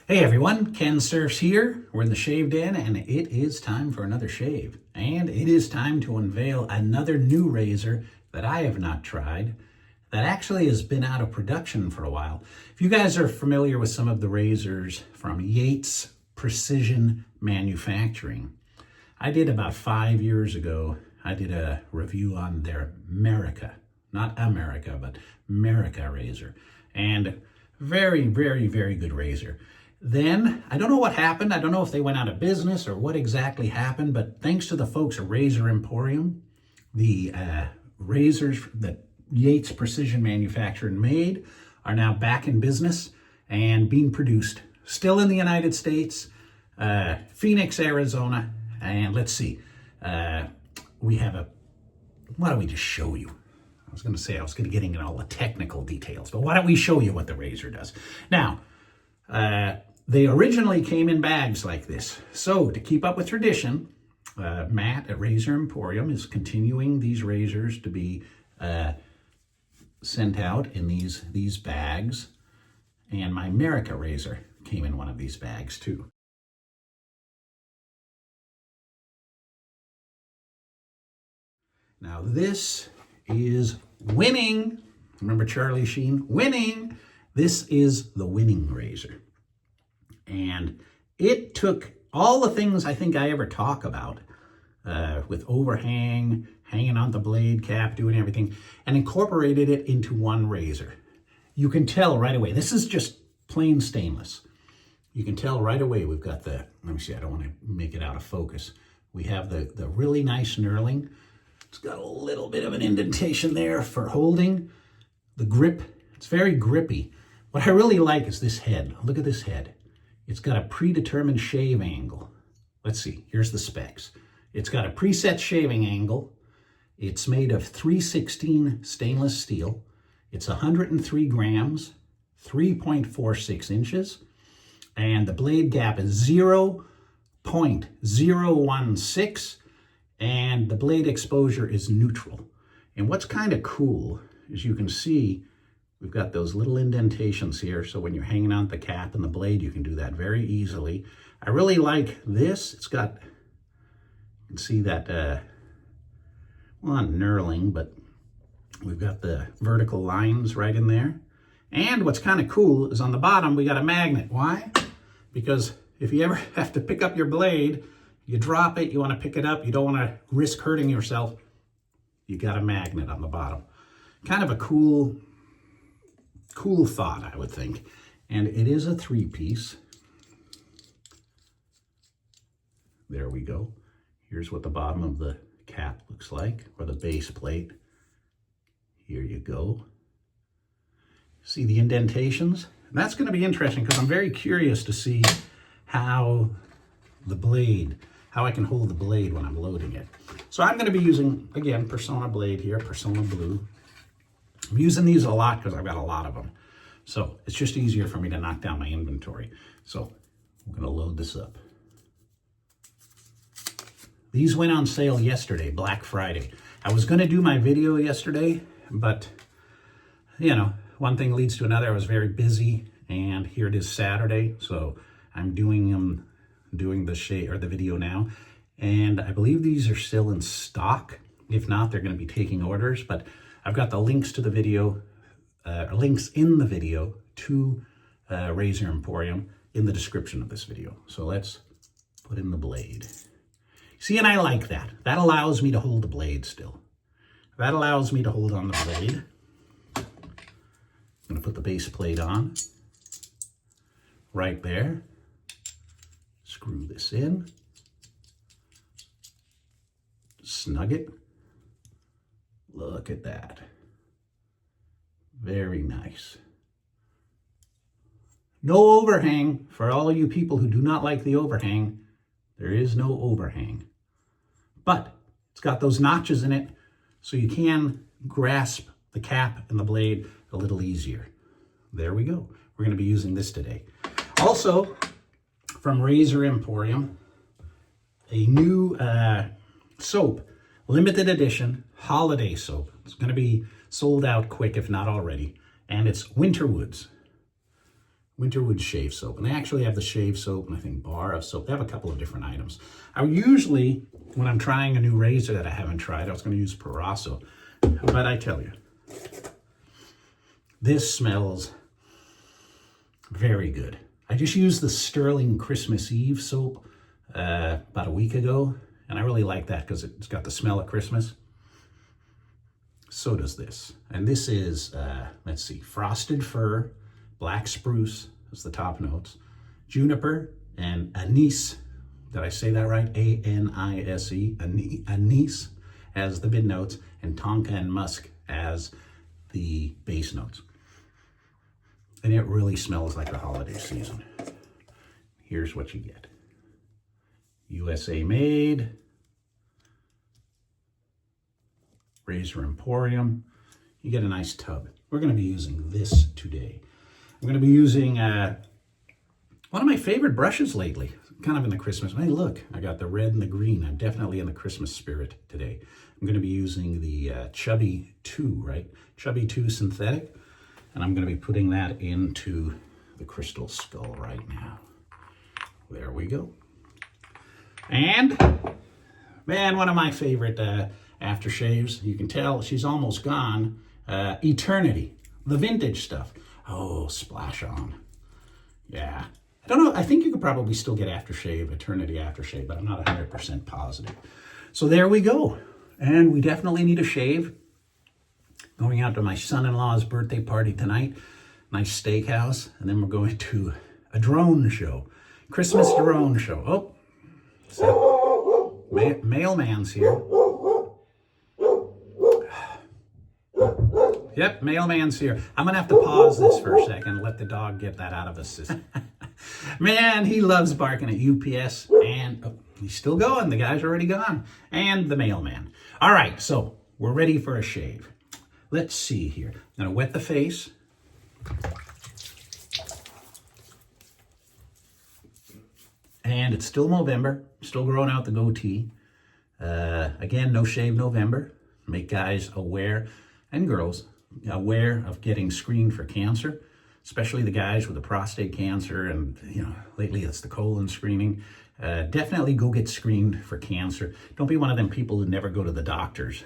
Hey everyone, Kensurfs here. We're in the shave den and it is time for another shave. And it is time to unveil another new razor that I have not tried that actually has been out of production for a while. If you guys are familiar with some of the razors from Yates Precision Manufacturing, I did about 5 years ago, I did a review on their America, not America, but America razor. And very, very, very good razor. Then, I don't know what happened. I don't know if they went out of business or what exactly happened, but thanks to the folks at Razor Emporium, the razors that Yates Precision Manufacturing made are now back in business and being produced. Still in the United States, Phoenix, Arizona, and let's see, we have a, why don't we just show you? I was going to say I was going to get into all the technical details, but why don't we show you what the razor does? Now, they originally came in bags like this. So to keep up with tradition, Matt at Razor Emporium is continuing these razors to be sent out in these bags. And my America razor came in one of these bags too. Now this is winning. Remember Charlie Sheen? Winning. This is the winning razor. And it took all the things I think I ever talk about with overhang, hanging on the blade cap, doing everything, and incorporated it into one razor. You can tell right away. This is just plain stainless. You can tell right away we've got the, let me see, I don't want to make it out of focus. We have the really nice knurling. It's got a little bit of an indentation there for holding. The grip, it's very grippy. What I really like is this head. Look at this head. It's got a predetermined shave angle. Let's see, here's the specs. It's got a preset shaving angle. It's made of 316 stainless steel. It's 103 grams, 3.46 inches. And the blade gap is 0.016. And the blade exposure is neutral. And what's kind of cool is you can see we've got those little indentations here, so when you're hanging on the cap and the blade, you can do that very easily. I really like this. It's got, you can see that, well, not knurling, but we've got the vertical lines right in there. And what's kind of cool is on the bottom, we got a magnet. Why? Because if you ever have to pick up your blade, you drop it, you want to pick it up, you don't want to risk hurting yourself, you got a magnet on the bottom. Kind of a cool thought, I would think. And it is a 3-piece. There we go. Here's what the bottom of the cap looks like, or the base plate. Here you go. See the indentations? And that's going to be interesting because I'm very curious to see how I can hold the blade when I'm loading it. So I'm going to be using, again, Persona blade here, Persona Blue. I'm using these a lot because I've got a lot of them. So it's just easier for me to knock down my inventory. So I'm going to load this up. These went on sale yesterday, Black Friday. I was going to do my video yesterday, but, you know, one thing leads to another. I was very busy, and here it is Saturday. So I'm doing the shave or the video now. And I believe these are still in stock. If not, they're going to be taking orders, but I've got the links to the video, links in the video to Razor Emporium in the description of this video. So let's put in the blade. See, and I like that. That allows me to hold the blade still. That allows me to hold on the blade. I'm going to put the base plate on right there. Screw this in. Snug it. Look at that. Very nice. No overhang. For all of you people who do not like the overhang, there is no overhang. But it's got those notches in it, so you can grasp the cap and the blade a little easier. There we go. We're going to be using this today. Also, from Razor Emporium, a new soap, limited edition holiday soap. It's going to be sold out quick, if not already. And it's Winter Woods. Winterwood shave soap. And they actually have the shave soap and I think bar of soap. They have a couple of different items. I usually, when I'm trying a new razor that I haven't tried, I was going to use Parasso. But I tell you, this smells very good. I just used the Sterling Christmas Eve soap about a week ago. And I really like that because it's got the smell of Christmas. So does this. And this is, let's see, frosted fir, black spruce is the top notes, juniper and anise. Did I say that right? A-N-I-S-E, anise as the mid notes, and tonka and musk as the base notes. And it really smells like the holiday season. Here's what you get. USA made. Razor Emporium. You get a nice tub. We're going to be using this today. I'm going to be using one of my favorite brushes lately, kind of in the Christmas. Hey, look, I got the red and the green. I'm definitely in the Christmas spirit today. I'm going to be using the Chubby 2, right? Chubby 2 synthetic. And I'm going to be putting that into the crystal skull right now. There we go. And, man, one of my favorite aftershaves. You can tell she's almost gone. Eternity, the vintage stuff. Oh, splash on. Yeah. I don't know. I think you could probably still get aftershave, Eternity aftershave, but I'm not 100% positive. So there we go. And we definitely need a shave. Going out to my son-in-law's birthday party tonight. Nice steakhouse. And then we're going to a drone show. Christmas drone show. Oh, so mailman's here. Yep, mailman's here. I'm going to have to pause this for a second and let the dog get that out of his system. Man, he loves barking at UPS. And oh, he's still going. The guy's already gone. And the mailman. All right, so we're ready for a shave. Let's see here. I'm going to wet the face. And it's still November. Still growing out the goatee. Again, no shave November. Make guys aware, and girls, aware of getting screened for cancer, especially the guys with the prostate cancer, and lately it's the colon screening. Definitely go get screened for cancer. Don't be one of them people who never go to the doctors.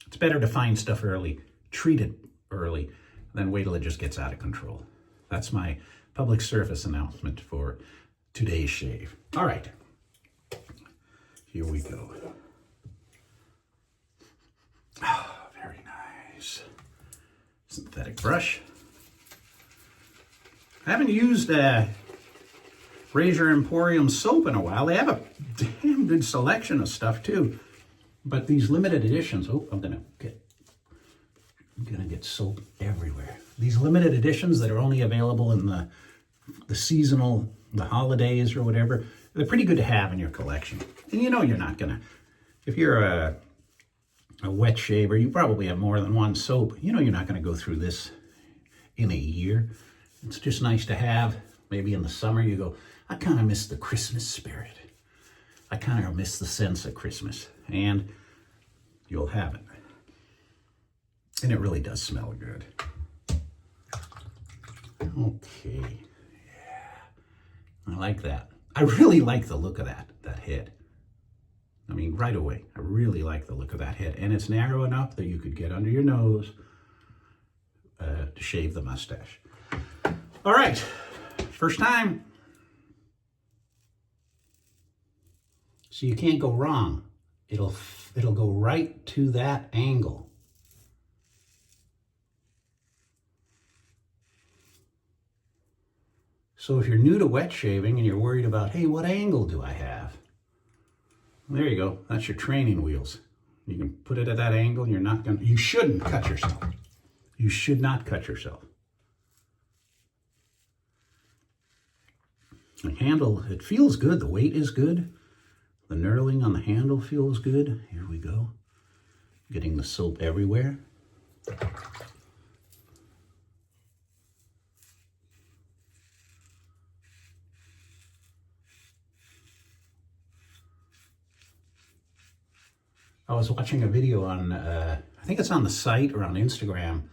It's better to find stuff early, treat it early, than wait till it just gets out of control. That's my public service announcement for today's shave. All right, here we go. Oh, very nice. Synthetic brush. I haven't used Razor Emporium soap in a while. They have a damn good selection of stuff too. But these limited editions, oh, I'm gonna get soap everywhere. These limited editions that are only available in the seasonal, the holidays or whatever, they're pretty good to have in your collection. And you're not gonna, if you're a wet shaver, you probably have more than one soap. You're not going to go through this in a year. It's just nice to have. Maybe in the summer you go, I kind of miss the Christmas spirit. I kind of miss the sense of Christmas. And you'll have it. And it really does smell good. Okay. Yeah. I like that. I really like the look of that head. I mean, right away, I really like the look of that head. And it's narrow enough that you could get under your nose to shave the mustache. All right, first time. So you can't go wrong. It'll go right to that angle. So if you're new to wet shaving and you're worried about, hey, what angle do I have? There you go. That's your training wheels. You can put it at that angle. You shouldn't cut yourself. You should not cut yourself. The handle, it feels good. The weight is good. The knurling on the handle feels good. Here we go. Getting the soap everywhere. I was watching a video on, I think it's on the site or on Instagram,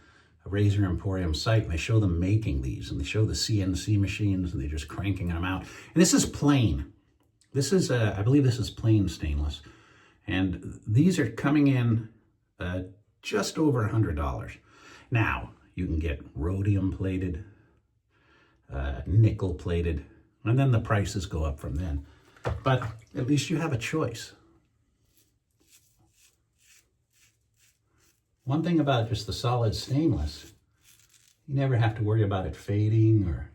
Razor Emporium site, and they show them making these, and they show the CNC machines, and they're just cranking them out. And this is plain. This is, I believe this is plain stainless. And these are coming in just over $100. Now, you can get rhodium plated, nickel plated, and then the prices go up from then. But at least you have a choice. One thing about just the solid stainless, you never have to worry about it fading or...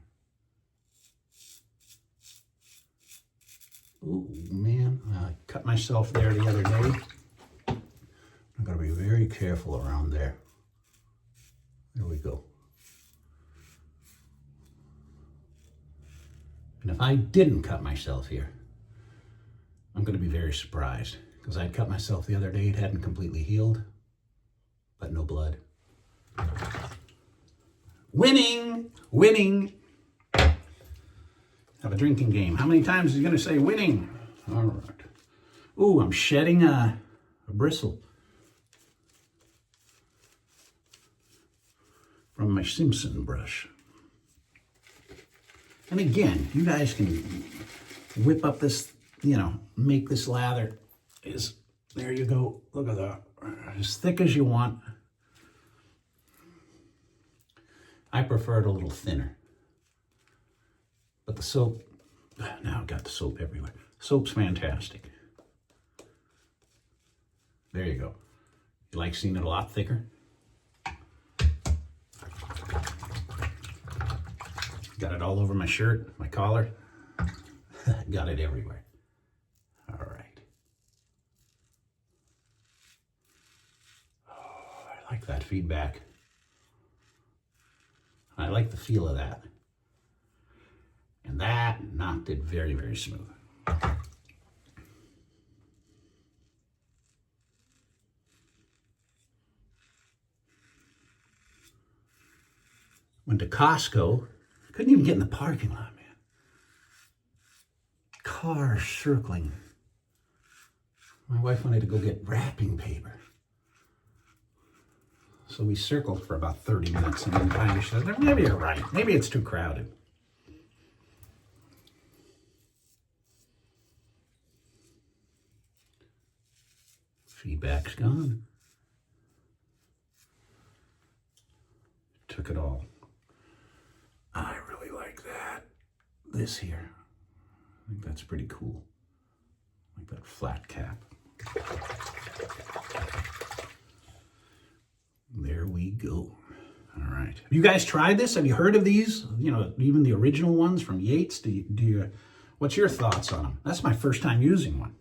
Ooh, man, I cut myself there the other day. I've got to be very careful around there. There we go. And if I didn't cut myself here, I'm going to be very surprised, because I'd cut myself the other day, it hadn't completely healed, but no blood. Winning! Winning! Have a drinking game. How many times is he going to say winning? All right. Ooh, I'm shedding a bristle from my Simpson brush. And again, you guys can whip up this, you know, make this lather. There you go. Look at that. As thick as you want. I prefer it a little thinner. But the soap, now I've got the soap everywhere. Soap's fantastic. There you go. You like seeing it a lot thicker? Got it all over my shirt, my collar. Got it everywhere. All right. Oh, I like that feedback. I like the feel of that. And that knocked it very, very smooth. Went to Costco. Couldn't even get in the parking lot, man. Cars circling. My wife wanted to go get wrapping paper. So we circled for about 30 minutes, and then finally she said, maybe you're right. Maybe it's too crowded. Feedback's gone. Took it all. I really like that. This here. I think that's pretty cool. Like that flat cap. There we go. All right. Have you guys tried this? Have you heard of these? You know, even the original ones from Yates? What's your thoughts on them? That's my first time using one.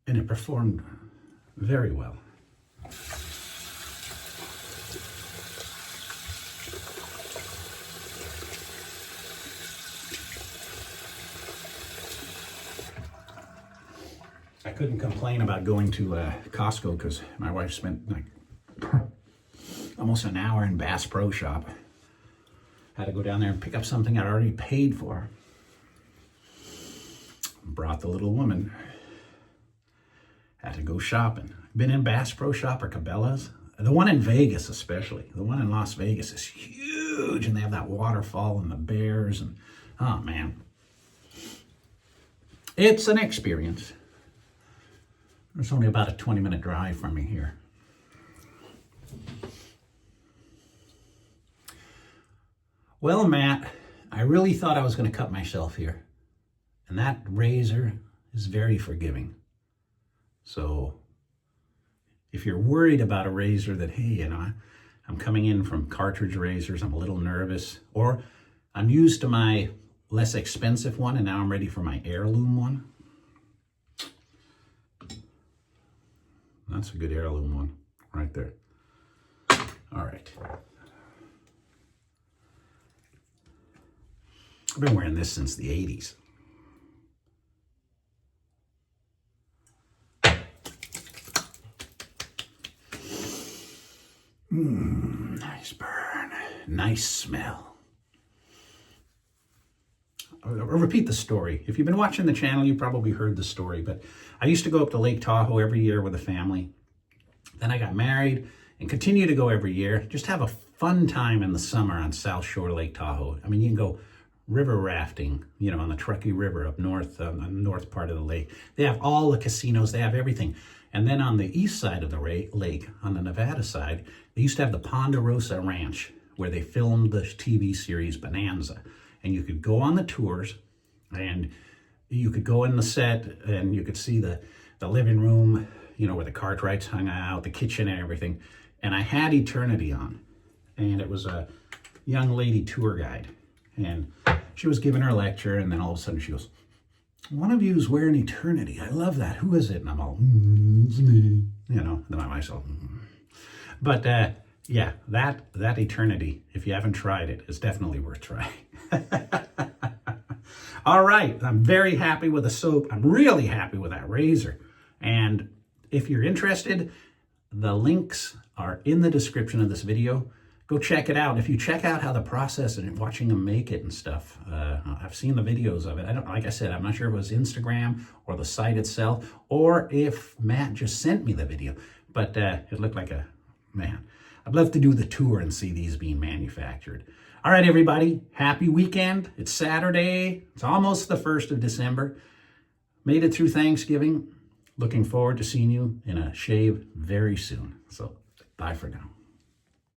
And it performed very well. I couldn't complain about going to Costco because my wife spent like almost an hour in Bass Pro Shop. Had to go down there and pick up something I'd already paid for. Brought the little woman. Had to go shopping. Been in Bass Pro Shop or Cabela's. The one in Vegas especially. The one in Las Vegas is huge, and they have that waterfall and the bears, and oh man. It's an experience. It's only about a 20-minute drive from me here. Well, Matt, I really thought I was going to cut myself here. And that razor is very forgiving. So if you're worried about a razor that, hey, you know, I'm coming in from cartridge razors, I'm a little nervous, or I'm used to my less expensive one and now I'm ready for my heirloom one. That's a good heirloom one right there. All right. I've been wearing this since the 80s. Nice burn. Nice smell. I'll repeat the story. If you've been watching the channel, you probably heard the story, but I used to go up to Lake Tahoe every year with a family. Then I got married and continue to go every year. Just have a fun time in the summer on South Shore Lake Tahoe. I mean, you can go river rafting, you know, on the Truckee River up north, on the north part of the lake. They have all the casinos, they have everything. And then on the east side of the lake, on the Nevada side, they used to have the Ponderosa Ranch, where they filmed the TV series Bonanza. And you could go on the tours, and you could go in the set, and you could see the living room, you know, where the cartridge hung out, the kitchen and everything. And I had Eternity on, and it was a young lady tour guide. And she was giving her lecture, and then all of a sudden she goes, "One of you is wearing Eternity. I love that. Who is it?" And I'm all, "It's me." You know, then I myself. But yeah, that Eternity, if you haven't tried it, is definitely worth trying. All right, I'm very happy with the soap. I'm really happy with that razor. And if you're interested, the links are in the description of this video. Go check it out. If you check out how the process and watching them make it and stuff, I've seen the videos of it. Like I said, I'm not sure if it was Instagram or the site itself, or if Matt just sent me the video, but it looked like man, I'd love to do the tour and see these being manufactured. All right, everybody, happy weekend. It's Saturday. It's almost the 1st of December. Made it through Thanksgiving. Looking forward to seeing you in a shave very soon. So bye for now.